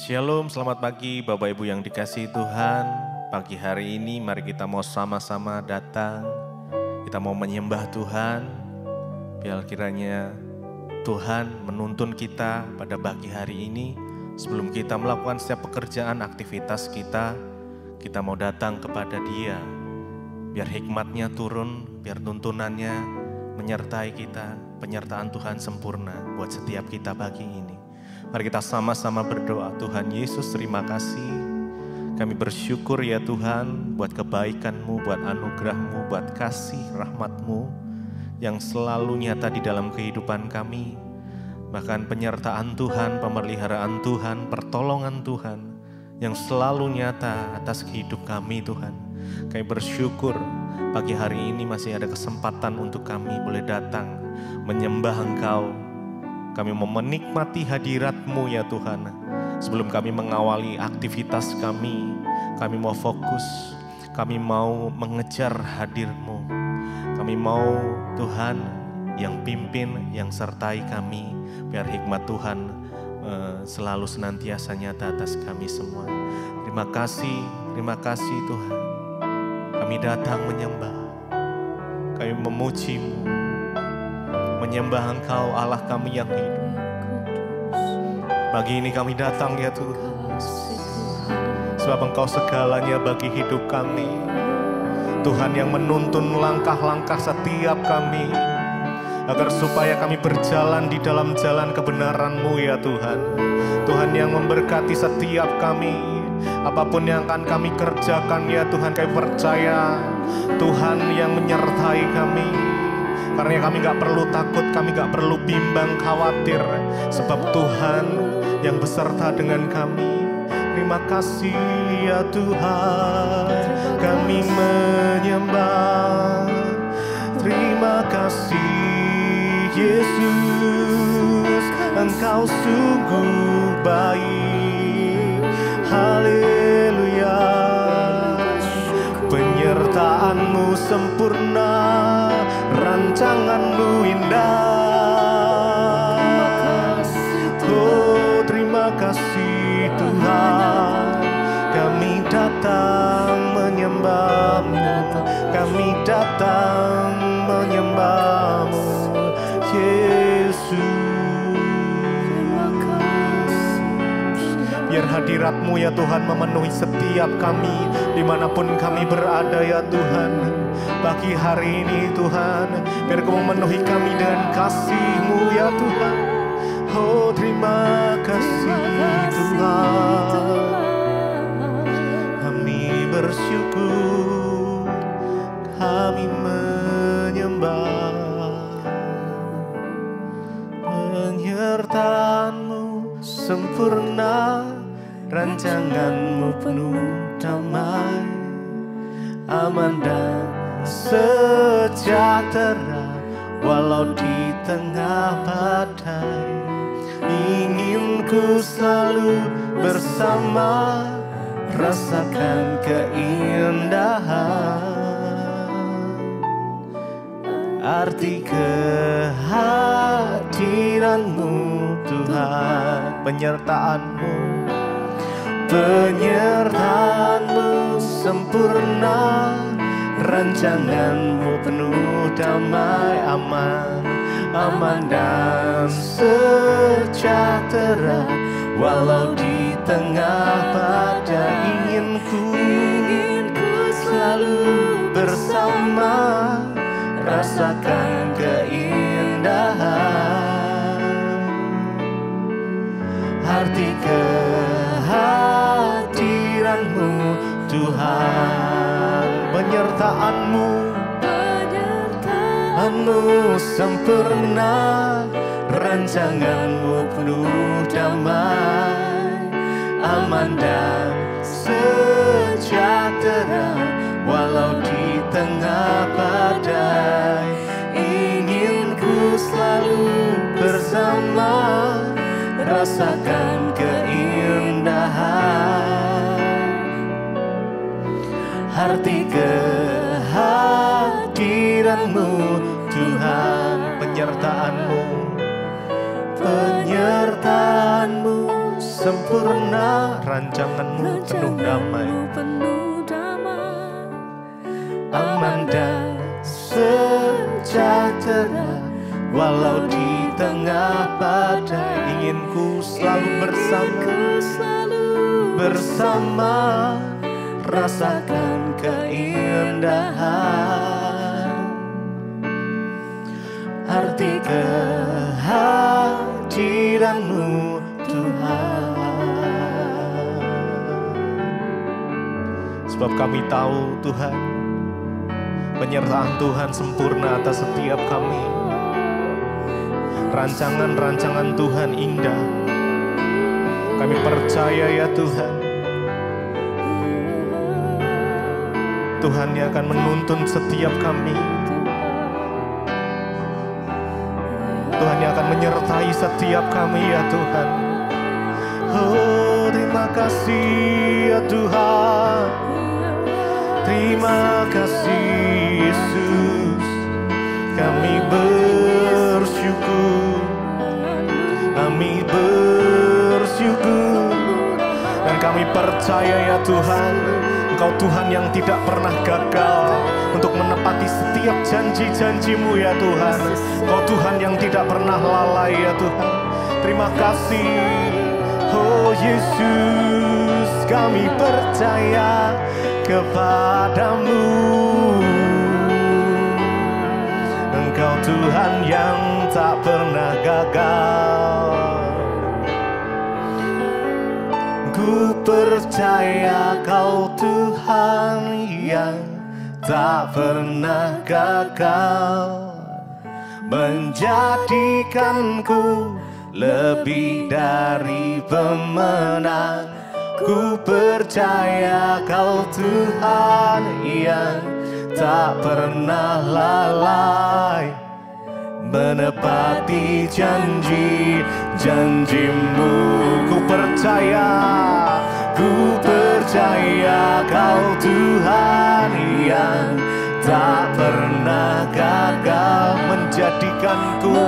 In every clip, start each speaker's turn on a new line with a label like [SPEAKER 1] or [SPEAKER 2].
[SPEAKER 1] Shalom, selamat pagi Bapak Ibu yang dikasihi Tuhan. Pagi hari ini mari kita mau sama-sama datang. Kita mau menyembah Tuhan. Biar kiranya Tuhan menuntun kita pada pagi hari ini. Sebelum kita melakukan setiap pekerjaan, aktivitas kita mau datang kepada Dia. Biar hikmatnya turun, biar tuntunannya menyertai kita. Penyertaan Tuhan sempurna buat setiap kita pagi ini. Mari kita sama-sama berdoa. Tuhan Yesus, terima kasih. Kami bersyukur ya Tuhan buat kebaikan-Mu, buat anugerah-Mu, buat kasih rahmat-Mu yang selalu nyata di dalam kehidupan kami. Bahkan penyertaan Tuhan, pemeliharaan Tuhan, pertolongan Tuhan yang selalu nyata atas hidup kami Tuhan. Kami bersyukur pagi hari ini masih ada kesempatan untuk kami boleh datang menyembah Engkau. Kami mau menikmati hadirat-Mu ya Tuhan. Sebelum kami mengawali aktivitas kami mau fokus, kami mau mengejar hadir-Mu. Kami mau Tuhan yang pimpin, yang sertai kami. Biar hikmat Tuhan selalu senantiasa nyata atas kami semua. Terima kasih Tuhan. Kami datang menyembah, kami memuji-Mu. Menyembah Engkau Allah kami yang hidup. Pagi ini kami datang ya Tuhan. Sebab Engkau segalanya bagi hidup kami. Tuhan yang menuntun langkah-langkah setiap kami. Agar supaya kami berjalan di dalam jalan kebenaran-Mu ya Tuhan. Tuhan yang memberkati setiap kami. Apapun yang akan kami kerjakan ya Tuhan, kami percaya Tuhan yang menyertai kami. Karena kami gak perlu takut, kami gak perlu bimbang, khawatir. Sebab Tuhan yang beserta dengan kami. Terima kasih ya Tuhan, kami menyembah. Terima kasih Yesus, Engkau sungguh baik. Haleluya. Penyertaan-Mu sempurna, rancangan-Mu indah. Oh, terima kasih Tuhan. Kami datang menyembah-Mu, kami datang menyembah-Mu, Yesus. Biar hadirat-Mu ya Tuhan memenuhi setiap kami, dimanapun kami berada ya Tuhan. Pagi hari ini Tuhan, biar Kau memenuhi kami dengan kasih-Mu ya Tuhan. Oh, terima kasih Tuhan. Kami bersyukur, kami menyembah. Penyertaan-Mu sempurna, rancangan-Mu penuh damai, aman dan sejahtera walau di tengah badai. Ingin ku selalu bersama, rasakan keindahan. Arti kehadiran-Mu Tuhan, penyertaan-Mu sempurna, rancangan-Mu penuh damai, aman dan sejahtera walau di tengah badai. Ingin ku selalu bersama, rasakan keindahan. Arti kehadiran-Mu Tuhan, penyertaan-Mu sempurna, rancangan-Mu penuh damai, aman dan sejahtera walau di tengah badai. Ingin ku selalu bersama, rasakan keindahan. Arti kehadiran-Mu Tuhan, penyertaan-Mu sempurna, rancanganmu penuh damai, aman dan sejahtera. Walau di tengah badai, inginku selalu bersama, rasakan keindahan. Arti kehadiranmu Tuhan. Sebab kami tahu Tuhan, penyertaan Tuhan sempurna atas setiap kami. Rancangan-rancangan Tuhan indah. Kami percaya ya Tuhan, Tuhan yang akan menuntun setiap kami. Tuhan yang akan menyertai setiap kami ya Tuhan. Oh, terima kasih ya Tuhan. Terima kasih Yesus. Kami bersyukur. Kami bersyukur. Dan kami percaya ya Tuhan, Engkau Tuhan yang tidak pernah gagal untuk menepati setiap janji-janji-Mu ya Tuhan. Engkau Tuhan yang tidak pernah lalai ya Tuhan. Terima kasih. Oh Yesus, kami percaya kepadamu. Engkau Tuhan yang tak pernah gagal. Ku percaya Kau Tuhan yang tak pernah gagal, menjadikanku lebih dari pemenang. Ku percaya Kau Tuhan yang tak pernah lalai, menepati janji-janji-Mu. Ku percaya Kau Tuhan yang tak pernah gagal, menjadikanku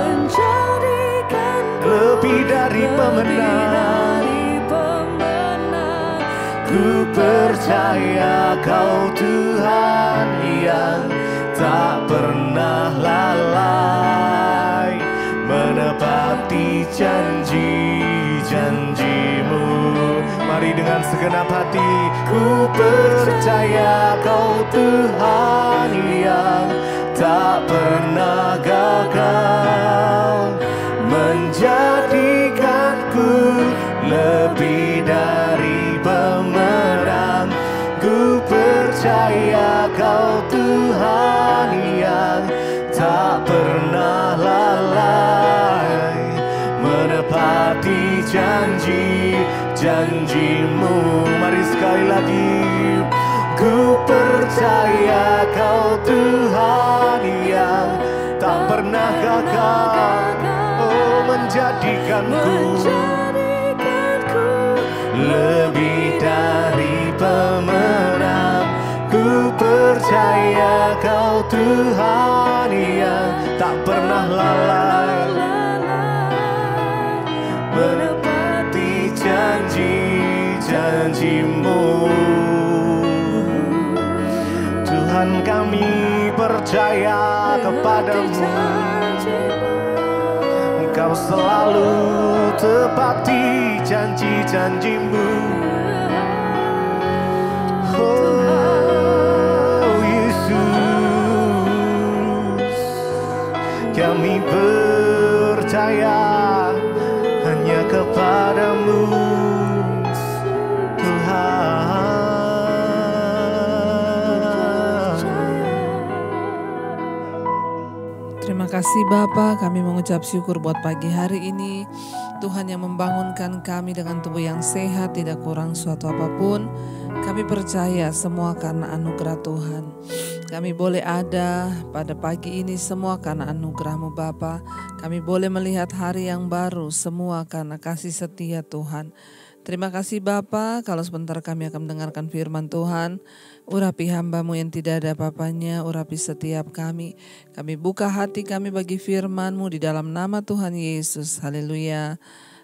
[SPEAKER 1] lebih dari pemenang. Ku percaya Kau Tuhan yang tak pernah lalai, menepati janji-janji-Mu. Mari dengan segenap hati, ku percaya Kau Tuhan yang tak pernah gagal, menjadikanku lebih dari pemenang. Ku percaya Kau Tuhan yang tak pernah lalai, menepati janji-janji-Mu. Mari sekali lagi. Ku percaya Kau Tuhan yang tak pernah gagal, oh menjadikanku lebih dari pemenang. Ku percaya Kau Tuhan yang tak pernah lalai, menepati janji-janji-Mu. Tuhan, kami percaya kepadamu. Engkau selalu tepati janji-janji-Mu. Oh Yesus, kami percaya hanya kepadamu Tuhan.
[SPEAKER 2] Terima kasih Bapa, kami mengucap syukur buat pagi hari ini. Tuhan yang membangunkan kami dengan tubuh yang sehat, tidak kurang suatu apapun. Kami percaya semua karena anugerah Tuhan. Kami boleh ada pada pagi ini semua karena anugerah-Mu Bapa. Kami boleh melihat hari yang baru semua karena kasih setia Tuhan. Terima kasih Bapa, kalau sebentar kami akan mendengarkan firman Tuhan. Urapi hamba-Mu yang tidak ada apa-apanya, urapi setiap kami. Kami buka hati kami bagi firman-Mu di dalam nama Tuhan Yesus. Haleluya.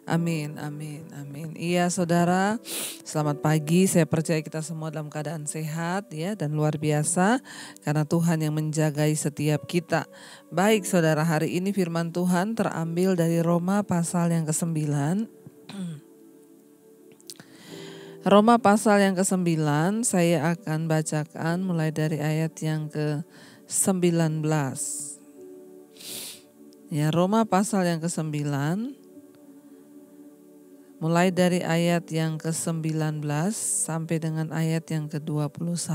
[SPEAKER 2] Amin, amin, amin. Iya saudara, selamat pagi. Saya percaya kita semua dalam keadaan sehat ya dan luar biasa karena Tuhan yang menjagai setiap kita. Baik saudara, hari ini firman Tuhan terambil dari Roma pasal yang ke-9. Roma pasal yang ke-9 saya akan bacakan mulai dari ayat yang ke-19. Ya, Roma pasal yang ke-9 mulai dari ayat yang ke-19 sampai dengan ayat yang ke-21.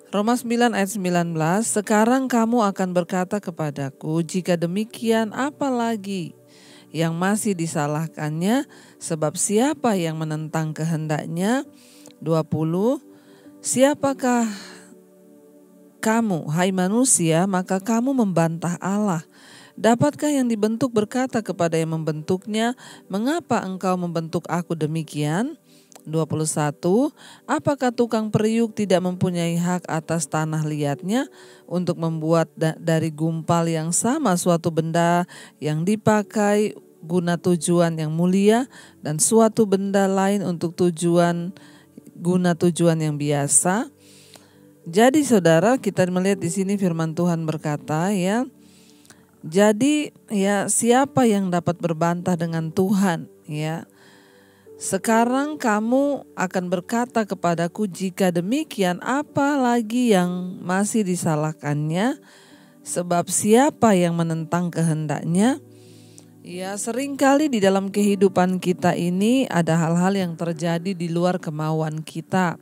[SPEAKER 2] Roma 9 ayat 19, sekarang kamu akan berkata kepadaku, jika demikian apalagi yang masih disalahkannya, sebab siapa yang menentang kehendaknya? 20, siapakah kamu, hai manusia, maka kamu membantah Allah. Dapatkah yang dibentuk berkata kepada yang membentuknya, mengapa engkau membentuk aku demikian? 21, apakah tukang periuk tidak mempunyai hak atas tanah liatnya untuk membuat dari gumpal yang sama suatu benda yang dipakai guna tujuan yang mulia dan suatu benda lain untuk guna tujuan yang biasa? Jadi saudara, kita melihat di sini firman Tuhan berkata ya, jadi ya siapa yang dapat berbantah dengan Tuhan ya. Sekarang kamu akan berkata kepadaku, jika demikian apa lagi yang masih disalahkannya? Sebab siapa yang menentang kehendaknya? Ya, seringkali di dalam kehidupan kita ini ada hal-hal yang terjadi di luar kemauan kita.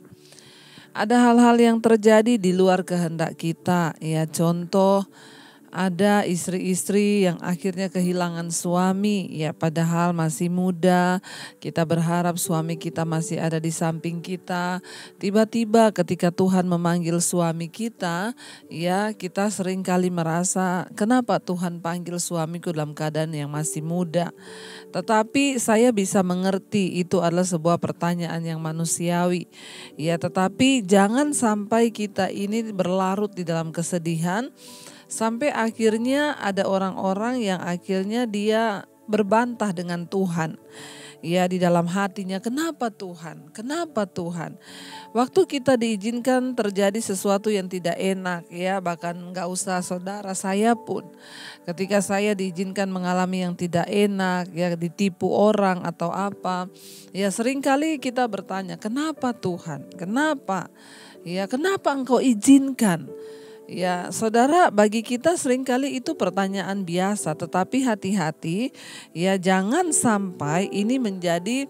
[SPEAKER 2] Ada hal-hal yang terjadi di luar kehendak kita. Ya, contoh ada istri-istri yang akhirnya kehilangan suami, ya padahal masih muda, kita berharap suami kita masih ada di samping kita. Tiba-tiba ketika Tuhan memanggil suami kita, ya kita seringkali merasa, kenapa Tuhan panggil suamiku dalam keadaan yang masih muda? Tetapi saya bisa mengerti itu adalah sebuah pertanyaan yang manusiawi. Ya, tetapi jangan sampai kita ini berlarut di dalam kesedihan, sampai akhirnya ada orang-orang yang akhirnya dia berbantah dengan Tuhan. Ya, di dalam hatinya, kenapa Tuhan? Kenapa Tuhan? Waktu kita diizinkan terjadi sesuatu yang tidak enak, ya bahkan gak usah saudara, saya pun ketika saya diizinkan mengalami yang tidak enak, ya ditipu orang atau apa, ya seringkali kita bertanya, kenapa Tuhan? Kenapa? Ya, kenapa Engkau izinkan? Ya saudara, bagi kita seringkali itu pertanyaan biasa, tetapi hati-hati ya, jangan sampai ini menjadi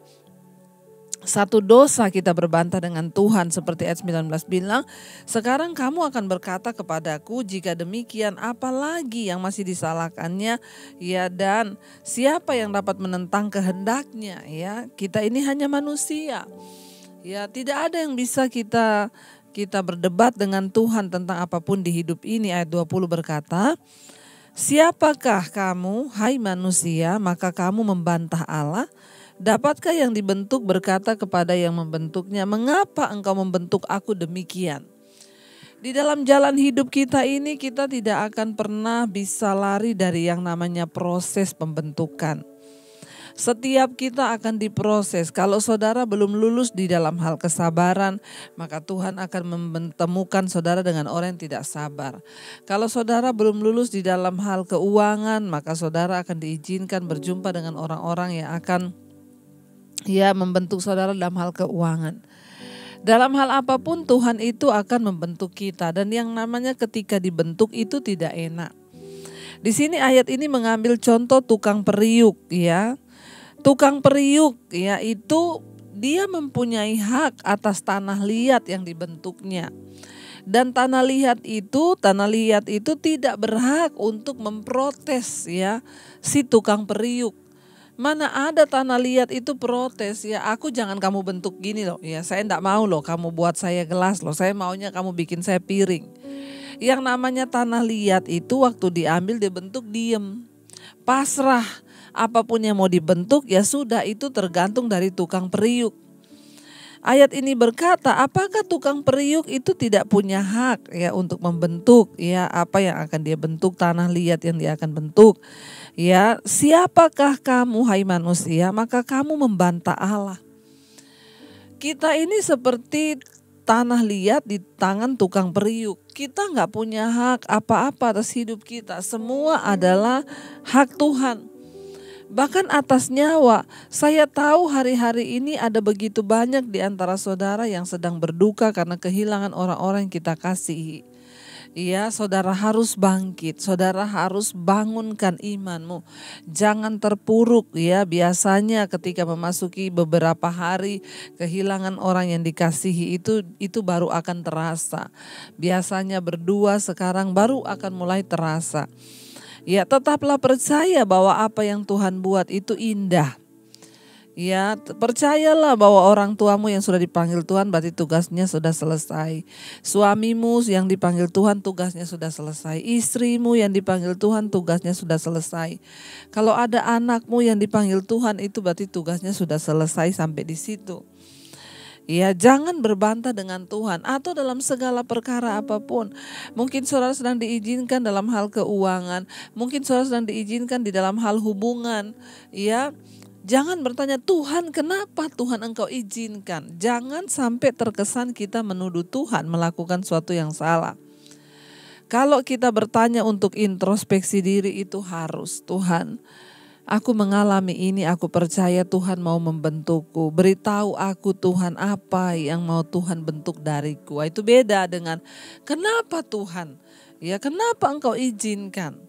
[SPEAKER 2] satu dosa kita berbantah dengan Tuhan. Seperti ayat 19 bilang, sekarang kamu akan berkata kepadaku, jika demikian apalagi yang masih disalahkannya? Ya, dan siapa yang dapat menentang kehendaknya? Ya, kita ini hanya manusia. Ya, tidak ada yang bisa kita berdebat dengan Tuhan tentang apapun di hidup ini. Ayat 20 berkata, siapakah kamu, hai manusia, maka kamu membantah Allah? Dapatkah yang dibentuk berkata kepada yang membentuknya, mengapa engkau membentuk aku demikian? Di dalam jalan hidup kita ini, kita tidak akan pernah bisa lari dari yang namanya proses pembentukan. Setiap kita akan diproses. Kalau saudara belum lulus di dalam hal kesabaran, maka Tuhan akan menemukan saudara dengan orang yang tidak sabar. Kalau saudara belum lulus di dalam hal keuangan, maka saudara akan diizinkan berjumpa dengan orang-orang yang akan membentuk saudara dalam hal keuangan. Dalam hal apapun Tuhan itu akan membentuk kita, dan yang namanya ketika dibentuk itu tidak enak. Di sini ayat ini mengambil contoh tukang periuk ya. Tukang periuk ya, itu dia mempunyai hak atas tanah liat yang dibentuknya. Dan tanah liat itu tidak berhak untuk memprotes ya si tukang periuk. Mana ada tanah liat itu protes ya, aku jangan kamu bentuk gini loh ya, saya enggak mau loh kamu buat saya gelas loh, saya maunya kamu bikin saya piring. Yang namanya tanah liat itu waktu diambil dibentuk diem, pasrah. Apapun yang mau dibentuk ya sudah, itu tergantung dari tukang periuk. Ayat ini berkata, apakah tukang periuk itu tidak punya hak ya untuk membentuk ya apa yang akan dia bentuk, tanah liat yang dia akan bentuk. Ya, siapakah kamu hai manusia, maka kamu membantah Allah. Kita ini seperti tanah liat di tangan tukang periuk. Kita nggak punya hak apa-apa atas hidup kita. Semua adalah hak Tuhan. Bahkan atas nyawa, saya tahu hari-hari ini ada begitu banyak di antara saudara yang sedang berduka karena kehilangan orang-orang yang kita kasihi. Iya, saudara harus bangkit, saudara harus bangunkan imanmu. Jangan terpuruk ya, biasanya ketika memasuki beberapa hari kehilangan orang yang dikasihi itu baru akan terasa. Biasanya berdua, sekarang baru akan mulai terasa. Ya, tetaplah percaya bahwa apa yang Tuhan buat itu indah. Ya, percayalah bahwa orang tuamu yang sudah dipanggil Tuhan berarti tugasnya sudah selesai. Suamimu yang dipanggil Tuhan tugasnya sudah selesai. Istrimu yang dipanggil Tuhan tugasnya sudah selesai. Kalau ada anakmu yang dipanggil Tuhan itu berarti tugasnya sudah selesai sampai di situ. Ya, jangan berbantah dengan Tuhan atau dalam segala perkara apapun. Mungkin saudara sedang diizinkan dalam hal keuangan, mungkin saudara sedang diizinkan di dalam hal hubungan. Ya, jangan bertanya, Tuhan kenapa Tuhan engkau izinkan? Jangan sampai terkesan kita menuduh Tuhan melakukan sesuatu yang salah. Kalau kita bertanya untuk introspeksi diri itu harus, Tuhan, aku mengalami ini, aku percaya Tuhan mau membentukku. Beritahu aku Tuhan apa yang mau Tuhan bentuk dariku. Itu beda dengan kenapa Tuhan? Ya, kenapa engkau izinkan?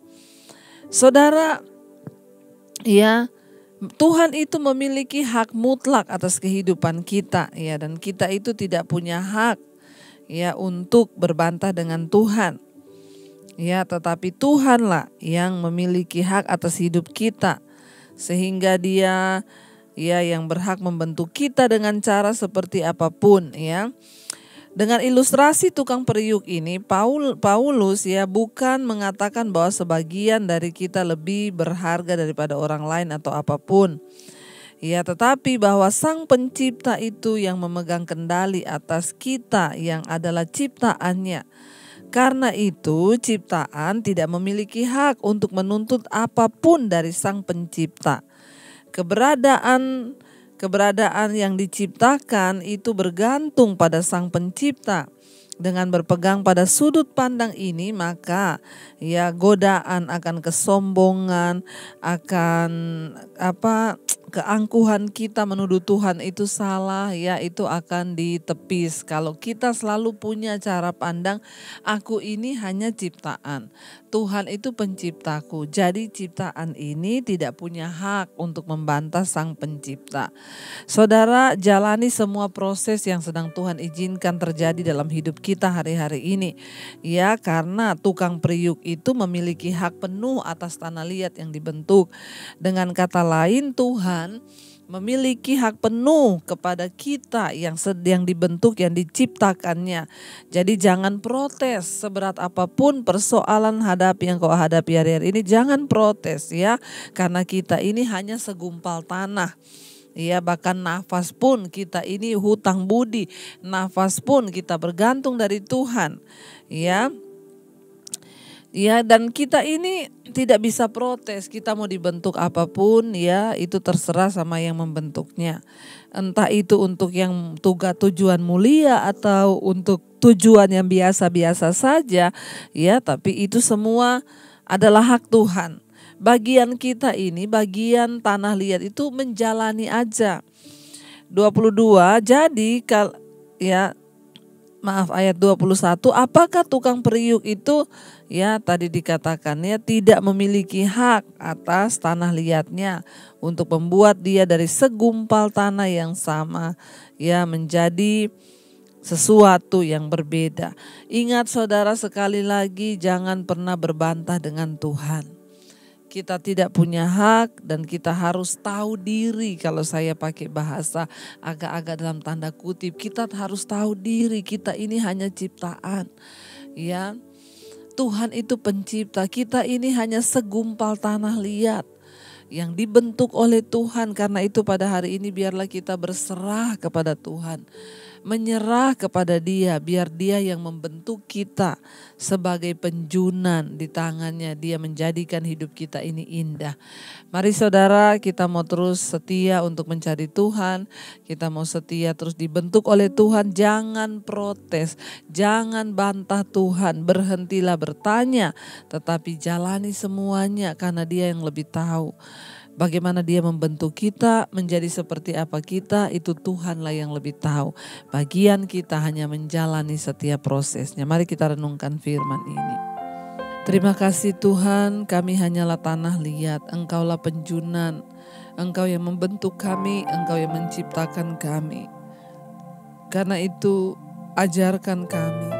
[SPEAKER 2] Saudara, ya, Tuhan itu memiliki hak mutlak atas kehidupan kita ya, dan kita itu tidak punya hak ya untuk berbantah dengan Tuhan. Ya, tetapi Tuhanlah yang memiliki hak atas hidup kita. Sehingga Dia ya yang berhak membentuk kita dengan cara seperti apapun ya. Dengan ilustrasi tukang periuk ini, Paulus ya bukan mengatakan bahwa sebagian dari kita lebih berharga daripada orang lain atau apapun. Ya, tetapi bahwa Sang Pencipta itu yang memegang kendali atas kita yang adalah ciptaannya. Karena itu ciptaan tidak memiliki hak untuk menuntut apapun dari Sang Pencipta. Keberadaan yang diciptakan itu bergantung pada Sang Pencipta. Dengan berpegang pada sudut pandang ini, maka ya godaan akan kesombongan, akan keangkuhan kita menuduh Tuhan itu salah, ya itu akan ditepis. Kalau kita selalu punya cara pandang, aku ini hanya ciptaan, Tuhan itu penciptaku. Jadi ciptaan ini tidak punya hak untuk membantah Sang Pencipta. Saudara, jalani semua proses yang sedang Tuhan izinkan terjadi dalam hidup kita hari-hari ini. Ya, karena tukang periuk itu memiliki hak penuh atas tanah liat yang dibentuk. Dengan kata lain, Tuhan memiliki hak penuh kepada kita yang sedang dibentuk, yang diciptakannya. Jadi jangan protes seberat apapun persoalan yang kau hadapi hari-hari ini. Jangan protes ya, karena kita ini hanya segumpal tanah. Ya, bahkan nafas pun kita ini hutang budi, nafas pun kita bergantung dari Tuhan. Ya, dan kita ini tidak bisa protes, kita mau dibentuk apapun ya itu terserah sama yang membentuknya. Entah itu untuk yang tujuan mulia atau untuk tujuan yang biasa-biasa saja ya, tapi itu semua adalah hak Tuhan. Bagian kita ini, bagian tanah liat itu menjalani aja. 22, jadi ayat 21, apakah tukang periuk itu ya tadi dikatakan ya tidak memiliki hak atas tanah liatnya untuk membuat dia dari segumpal tanah yang sama ya menjadi sesuatu yang berbeda. Ingat saudara, sekali lagi jangan pernah berbantah dengan Tuhan. Kita tidak punya hak dan kita harus tahu diri. Kalau saya pakai bahasa agak-agak dalam tanda kutip, kita harus tahu diri kita ini hanya ciptaan. Ya, Tuhan itu pencipta, kita ini hanya segumpal tanah liat. yang dibentuk oleh Tuhan. Karena itu pada hari ini biarlah kita berserah kepada Tuhan, menyerah kepada Dia, biar Dia yang membentuk kita sebagai penjunan di tangannya. Dia menjadikan hidup kita ini indah. Mari saudara, kita mau terus setia untuk mencari Tuhan, kita mau setia terus dibentuk oleh Tuhan. Jangan protes, jangan bantah Tuhan, berhentilah bertanya, tetapi jalani semuanya karena Dia yang lebih tahu. Bagaimana Dia membentuk kita menjadi seperti apa kita, itu Tuhanlah yang lebih tahu. Bagian kita hanya menjalani setiap prosesnya. Mari kita renungkan firman ini. Terima kasih Tuhan, kami hanyalah tanah liat, Engkaulah penjunan, Engkau yang membentuk kami, Engkau yang menciptakan kami. Karena itu ajarkan kami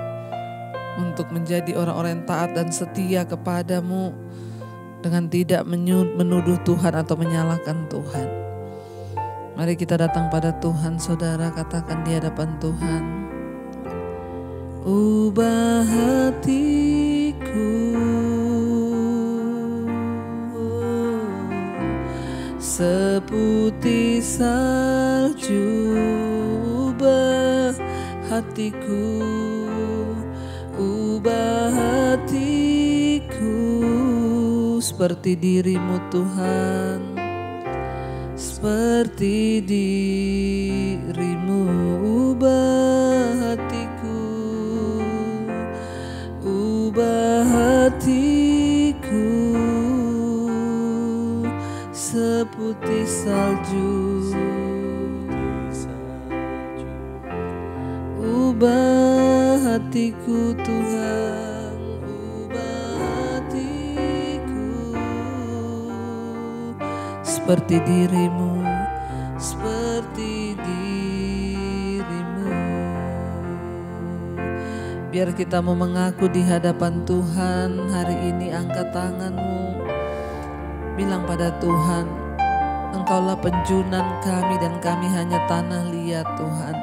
[SPEAKER 2] untuk menjadi orang-orang yang taat dan setia kepadamu, dengan tidak menuduh Tuhan atau menyalahkan Tuhan. Mari kita datang pada Tuhan, saudara, katakan di hadapan Tuhan. Ubah hatiku seputih salju, ubah hatiku, ubah hatiku seperti dirimu Tuhan, seperti dirimu. Ubah hatiku, ubah hatiku seputih salju, ubah hatiku Tuhan. Seperti dirimu, seperti dirimu. Biar kita mau mengaku di hadapan Tuhan hari ini, angkat tanganmu, bilang pada Tuhan, Engkaulah penjunan kami dan kami hanya tanah liat Tuhan.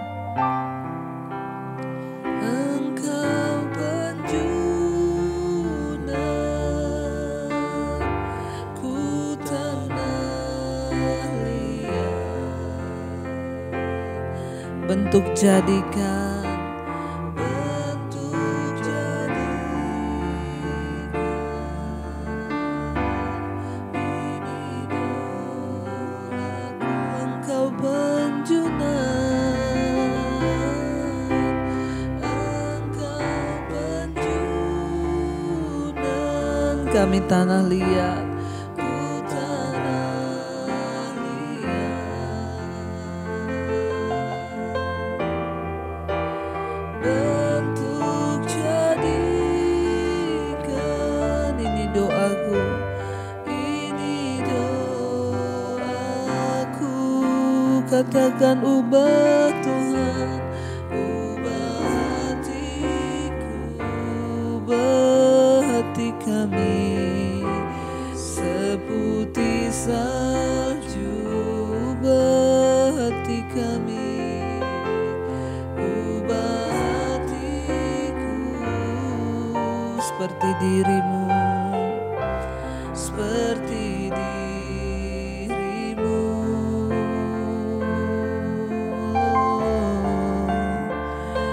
[SPEAKER 2] Bentuk jadikan, bentuk jadikan, ini doaku. Engkau penjunan, Engkau penjunan, kami tanah liat. Katakan ubah Tuhan, ubah hatiku, ubah hati kami seputih salju, ubah hati kami, ubah hatiku seperti dirimu, seperti dirimu.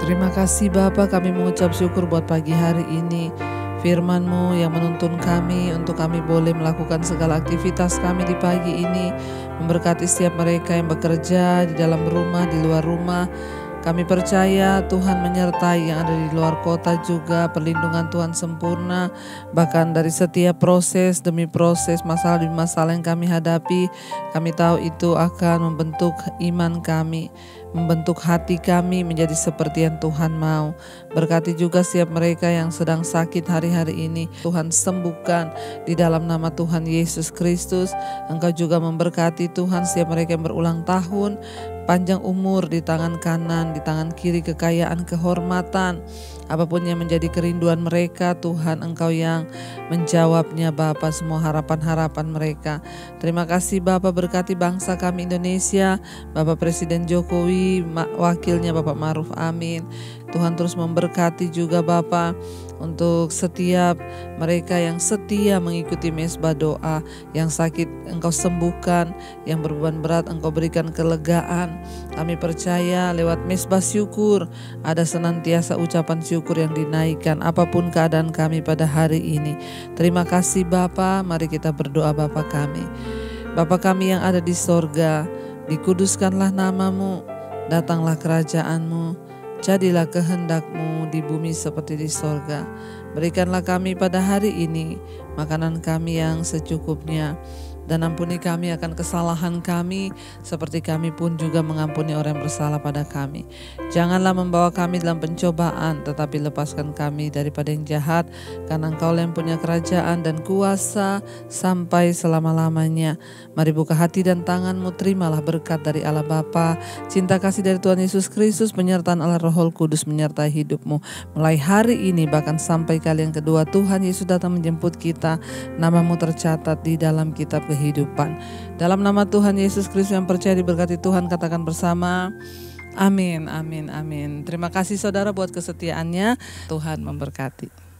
[SPEAKER 2] Terima kasih Bapa, kami mengucap syukur buat pagi hari ini. Firman-Mu yang menuntun kami untuk kami boleh melakukan segala aktivitas kami di pagi ini. Memberkati setiap mereka yang bekerja di dalam rumah, di luar rumah. Kami percaya Tuhan menyertai yang ada di luar kota juga, perlindungan Tuhan sempurna. Bahkan dari setiap proses demi proses, masalah demi masalah yang kami hadapi, kami tahu itu akan membentuk iman kami, membentuk hati kami menjadi seperti yang Tuhan mau. Berkati juga setiap mereka yang sedang sakit hari-hari ini. Tuhan sembuhkan di dalam nama Tuhan Yesus Kristus. Engkau juga memberkati Tuhan setiap mereka yang berulang tahun, panjang umur di tangan kanan, di tangan kiri kekayaan, kehormatan. Apapun yang menjadi kerinduan mereka, Tuhan Engkau yang menjawabnya Bapa, semua harapan-harapan mereka. Terima kasih Bapa, berkati bangsa kami Indonesia, Bapak Presiden Jokowi, wakilnya Bapak Ma'ruf Amin. Tuhan terus memberkati juga Bapa untuk setiap mereka yang setia mengikuti mesbah doa, yang sakit Engkau sembuhkan, yang berbeban berat Engkau berikan kelegaan. Kami percaya lewat mesbah syukur ada senantiasa ucapan syukur yang dinaikkan apapun keadaan kami pada hari ini. Terima kasih Bapa, mari kita berdoa Bapa kami. Bapa kami yang ada di sorga, dikuduskanlah namamu, datanglah kerajaan-Mu, jadilah kehendak-Mu di bumi seperti di sorga. Berikanlah kami pada hari ini makanan kami yang secukupnya, dan ampuni kami akan kesalahan kami seperti kami pun juga mengampuni orang yang bersalah pada kami. Janganlah membawa kami dalam pencobaan, tetapi lepaskan kami daripada yang jahat, karena Engkau yang punya kerajaan dan kuasa sampai selama-lamanya. Mari buka hati dan tangan-Mu, terimalah berkat dari Allah Bapa, cinta kasih dari Tuhan Yesus Kristus, penyertaan Allah Roh Kudus menyertai hidup-Mu mulai hari ini bahkan sampai kali yang kedua Tuhan Yesus datang menjemput kita. Nama-Mu tercatat di dalam kitab kehidupan. Dalam nama Tuhan Yesus Kristus yang percaya diberkati Tuhan, katakan bersama, amin, amin, amin. Terima kasih saudara buat kesetiaannya. Tuhan memberkati.